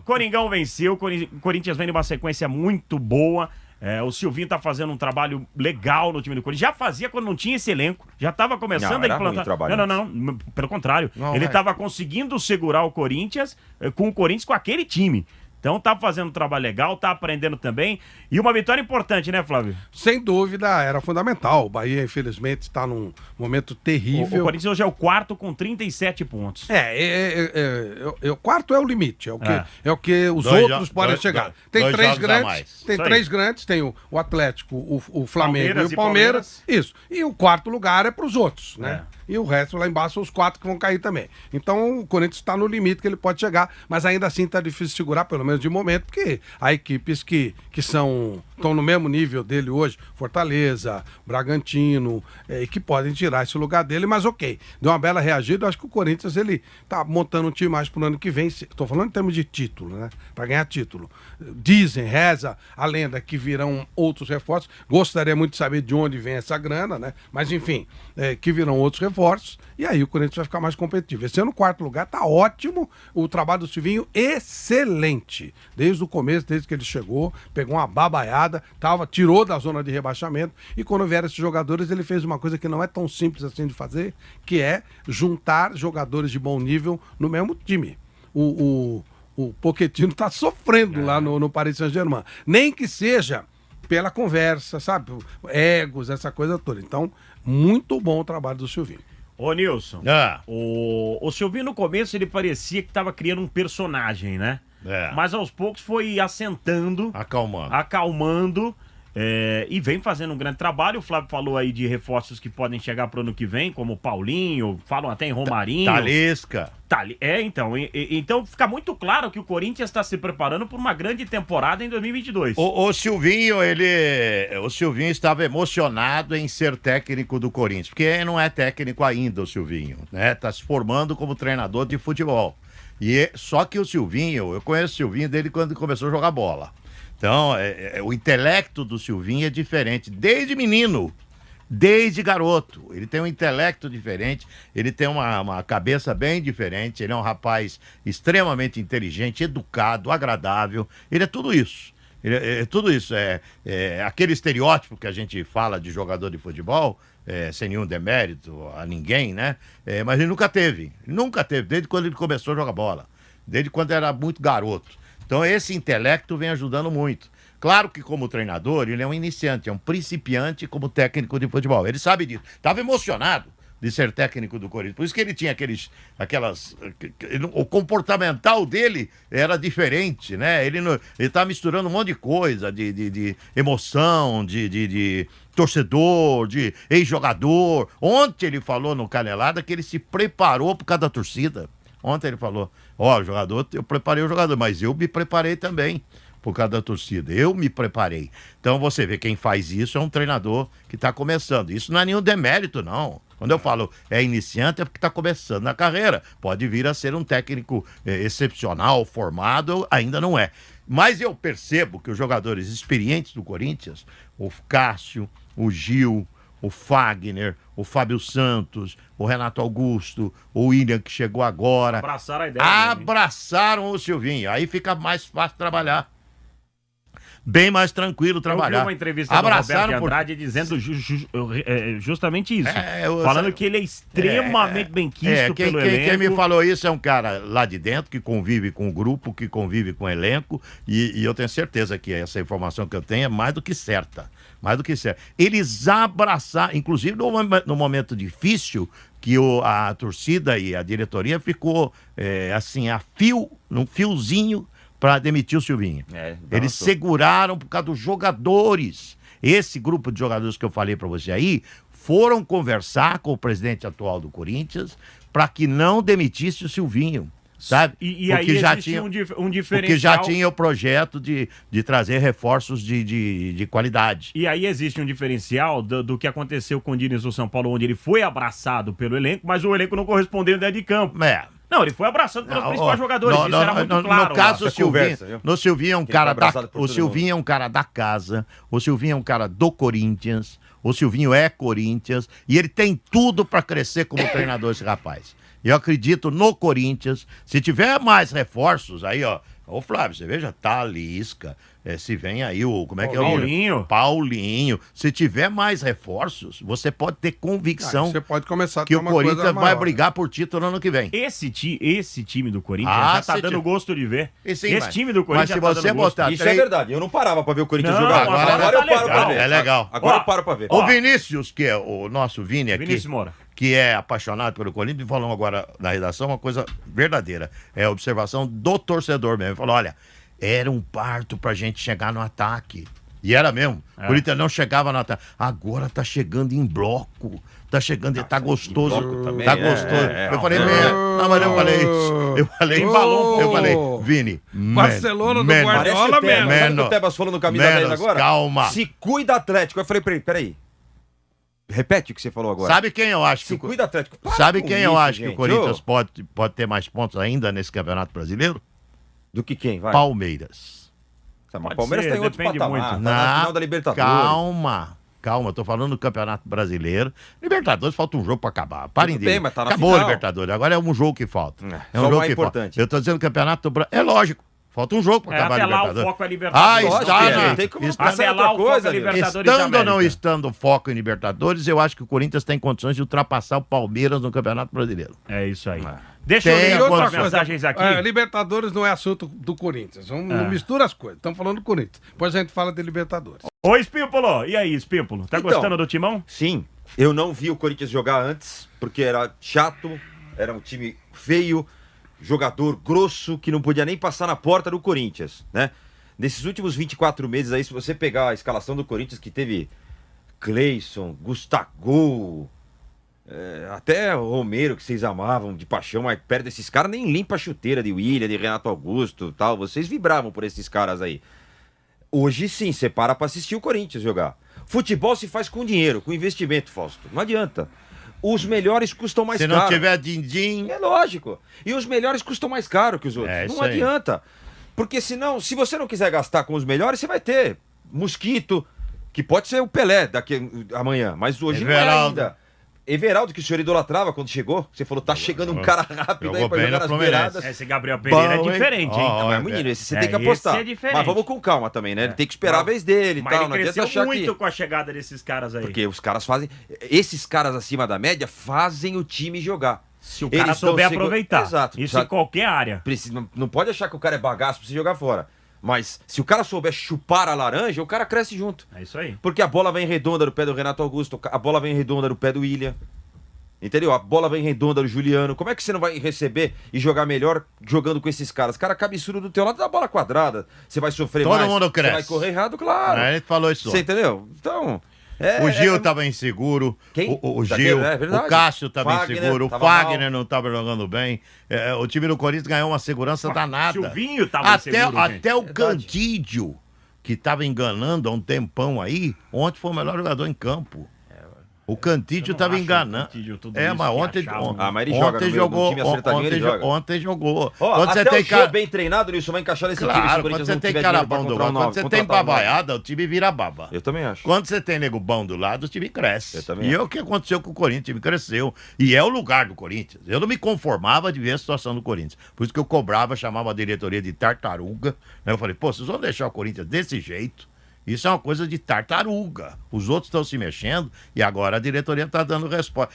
Coringão venceu, o Corinthians vem numa sequência muito boa. O Silvinho tá fazendo um trabalho legal no time do Corinthians. Já fazia quando não tinha esse elenco. Já tava começando a implantar. Não. Pelo contrário. Ele tava conseguindo segurar o Corinthians com aquele time. Então tá fazendo um trabalho legal, tá aprendendo também. E uma vitória importante, né, Flávio? Sem dúvida, era fundamental. O Bahia, infelizmente, está num momento terrível. O Corinthians hoje é o quarto com 37 pontos. O quarto é o limite. É o que os outros podem chegar. Tem três grandes. Tem o Atlético, o Flamengo e o Palmeiras. Isso. E o quarto lugar é para os outros, né? E o resto lá embaixo são os 4 que vão cair também. Então o Corinthians está no limite que ele pode chegar, mas ainda assim está difícil segurar, pelo menos de momento, porque há equipes que estão no mesmo nível dele hoje, Fortaleza, Bragantino, que podem tirar esse lugar dele, mas ok, deu uma bela reagida. Eu acho que o Corinthians ele tá montando um time mais pro ano que vem, estou falando em termos de título, né? Para ganhar título. Dizem, reza a lenda que virão outros reforços. Gostaria muito de saber de onde vem essa grana, né? Mas enfim, que virão outros reforços, e aí o Corinthians vai ficar mais competitivo. Esse ano, no quarto lugar, tá ótimo. O trabalho do Silvinho, excelente. Desde o começo, desde que ele chegou, pegou uma babaiada, tirou da zona de rebaixamento, e quando vieram esses jogadores, ele fez uma coisa que não é tão simples assim de fazer, que é juntar jogadores de bom nível no mesmo time. O Pochettino tá sofrendo lá no Paris Saint-Germain. Nem que seja pela conversa, sabe? Egos, essa coisa toda. Então, muito bom o trabalho do Silvinho. Ô, Nilson, o Silvinho no começo ele parecia que estava criando um personagem, né? Mas aos poucos foi assentando, acalmando e vem fazendo um grande trabalho. O Flávio falou aí de reforços que podem chegar pro ano que vem, como o Paulinho, falam até em Romarinho. Talisca. Então fica muito claro que o Corinthians está se preparando por uma grande temporada em 2022. O Silvinho, o Silvinho estava emocionado em ser técnico do Corinthians, porque não é técnico ainda, o Silvinho, né? Tá se formando como treinador de futebol. Só que o Silvinho, eu conheço o Silvinho desde quando começou a jogar bola. Então, o intelecto do Silvinho é diferente, desde menino. Desde garoto, ele tem um intelecto diferente, ele tem uma cabeça bem diferente, ele é um rapaz extremamente inteligente, educado, agradável, ele é tudo isso. Tudo isso, aquele estereótipo que a gente fala de jogador de futebol, sem nenhum demérito a ninguém, né? Mas ele nunca teve, desde quando ele começou a jogar bola, desde quando era muito garoto. Então esse intelecto vem ajudando muito. Claro que como treinador, ele é um iniciante, é um principiante como técnico de futebol. Ele sabe disso. Estava emocionado de ser técnico do Corinthians. Por isso que ele tinha o comportamental dele era diferente, né? Ele tá misturando um monte de coisa, de emoção, de torcedor, de ex-jogador. Ontem ele falou no Canelada que ele se preparou por causa da torcida. Ontem ele falou, eu preparei o jogador, mas eu me preparei também por causa da torcida. Eu me preparei. Então você vê, quem faz isso é um treinador que está começando. Isso não é nenhum demérito, não. Quando eu falo iniciante, é porque está começando na carreira. Pode vir a ser um técnico excepcional, formado, ainda não é. Mas eu percebo que os jogadores experientes do Corinthians, o Cássio, o Gil, o Fagner, o Fábio Santos, o Renato Augusto, o William que chegou agora, abraçaram o Silvinho. Aí fica mais fácil trabalhar. Bem mais tranquilo trabalhar. Eu vi uma entrevista do Roberto Andrade dizendo justamente isso. Falando que ele é extremamente bem quisto pelo elenco. Quem me falou isso é um cara lá de dentro, que convive com o grupo, que convive com o elenco, e eu tenho certeza que essa informação que eu tenho é mais do que certa. Mais do que certa. Eles abraçaram, inclusive no momento difícil, que a torcida e a diretoria ficou num fiozinho, para demitir o Silvinho. Eles seguraram por causa dos jogadores. Esse grupo de jogadores que eu falei para você aí foram conversar com o presidente atual do Corinthians para que não demitisse o Silvinho, sabe? E aí já tinha um diferencial. Porque já tinha o projeto de trazer reforços de qualidade. E aí existe um diferencial do que aconteceu com o Diniz do São Paulo, onde ele foi abraçado pelo elenco, mas o elenco não correspondeu dentro de campo. Não, ele foi abraçado pelos principais jogadores, isso era muito claro. No caso, o Silvinho é um cara da casa, o Silvinho é um cara do Corinthians, o Silvinho é Corinthians, e ele tem tudo para crescer como treinador, esse rapaz. Eu acredito no Corinthians, se tiver mais reforços, aí Ô, Flávio, você veja, Talisca, se vem aí como é que é o Paulinho. Paulinho. Se tiver mais reforços, você pode ter convicção você pode começar a que o Corinthians vai brigar por título no ano que vem. Esse time do Corinthians já tá dando gosto de ver. Esse time do Corinthians já tá dando gosto. Isso é verdade, eu não parava pra ver o Corinthians jogar. Agora eu paro pra ver. É legal. Agora eu paro pra ver. O Vinícius, que é o nosso Vini aqui, Vinícius Moura, que é apaixonado pelo Corinthians, me falou agora na redação uma coisa verdadeira. É a observação do torcedor mesmo. Ele falou, olha, era um parto pra gente chegar no ataque. E era mesmo. O Corinthians não chegava no ataque. Agora tá chegando em bloco. Tá chegando, tá gostoso. Tá gostoso. Eu falei, não, mas eu falei isso. Eu falei, eu falei, Vini, Barcelona do Guardiola mesmo. Sabe o que o Tebas falou no camisa 10 agora? Calma. Se cuida, Atlético. Eu falei pra ele, peraí. Repete o que você falou agora. Sabe quem eu acho Se cuida, Atlético. Sabe quem eu acho que o Corinthians pode ter mais pontos ainda nesse Campeonato Brasileiro? Do que quem? Vai. Palmeiras. Mas o Palmeiras tá em outro patamar. Muito. Tá na final da Libertadores. Calma, eu tô falando do Campeonato Brasileiro. Libertadores, falta um jogo pra acabar. Parem de. Mas tá na Acabou final. a Libertadores, agora é um jogo que falta. É um só o jogo mais que importante. falta. Eu tô dizendo Campeonato Brasileiro. É lógico. Falta um jogo pra acabar a até lá Libertadores. o foco é Libertadores. Tem que Até lá o foco é Libertadores Estando da ou não América. estando foco em Libertadores, eu acho que o Corinthians tem condições de ultrapassar o Palmeiras no Campeonato Brasileiro. É isso aí. Deixa eu Tem ler outras outras mensagens aqui. Libertadores não é assunto do Corinthians. Não mistura as coisas. Estamos falando do Corinthians. Depois a gente fala de Libertadores. Ô, Espímpolo, e aí, Espímpolo? Tá Então, gostando do timão? Sim, eu não vi o Corinthians jogar antes, porque era chato, era um time feio, jogador grosso, que não podia nem passar na porta do Corinthians, né? Nesses últimos 24 meses aí, se você pegar a escalação do Corinthians, que teve Cleison, Gustavo, até o Romero, que vocês amavam de paixão, mas perto desses caras nem limpa a chuteira de William, de Renato Augusto tal, vocês vibravam por esses caras aí. Hoje sim, você para pra assistir o Corinthians jogar. Futebol se faz com dinheiro, com investimento, Fausto. Não adianta. Os melhores custam mais caro. Se não tiver din-din... É lógico. E os melhores custam mais caro que os outros. É, não isso aí. adianta. Porque senão, se você não quiser gastar com os melhores, você vai ter Mosquito, que pode ser o Pelé amanhã, mas hoje não é ainda. Everaldo, que o senhor idolatrava quando chegou, você falou, tá chegando um cara rápido aí pra jogar nas beiradas. Esse Gabriel Pereira Bom, é diferente, hein? Não, mas menino, esse você tem que apostar. Esse é diferente. Mas vamos com calma também, né? Ele tem que esperar a vez dele e Mas tal. ele Não adianta cresceu achar muito com a chegada desses caras aí. Porque os caras fazem... Esses caras acima da média fazem o time jogar. Se o cara souber aproveitar. Exato. Isso em qualquer área. Não pode achar que o cara é bagaço pra você jogar fora. Mas se o cara souber chupar a laranja, o cara cresce junto. É isso aí. Porque a bola vem redonda do pé do Renato Augusto, a bola vem redonda do pé do William. Entendeu? A bola vem redonda do Juliano. Como é que você não vai receber e jogar melhor jogando com esses caras? Cara, cabeçudo do teu lado da bola quadrada. Você vai sofrer Todo mais. mundo cresce. Você vai correr errado, claro. Ele falou isso. Você entendeu? Então... o Gil tava inseguro. Quem? O Gil. Verdade. O Cássio tava Fagner inseguro. O tava Fagner não tava jogando bem. O time do Corinthians ganhou uma segurança danada. Silvinho tava inseguro, até o Cantídio, que tava enganando há um tempão aí, ontem foi o melhor jogador em campo. O Cantídio tava enganando. Mas ontem mas ele joga no jogou. time acertadinho, ele joga. Ontem jogou. Quando você tem cara bem treinado, Nilson, vai encaixar nesse time. Claro, quando você tem cara bom do lado, quando você tem babaiada, o time vira baba. Eu também acho. Quando você tem nego bom do lado, o time cresce. Eu também E é o que aconteceu com o Corinthians, o time cresceu. E é o lugar do Corinthians. Eu não me conformava de ver a situação do Corinthians. Por isso que eu cobrava, chamava a diretoria de tartaruga. Eu falei, pô, vocês vão deixar o Corinthians desse jeito? Isso é uma coisa de tartaruga. Os outros estão se mexendo e agora a diretoria está dando resposta.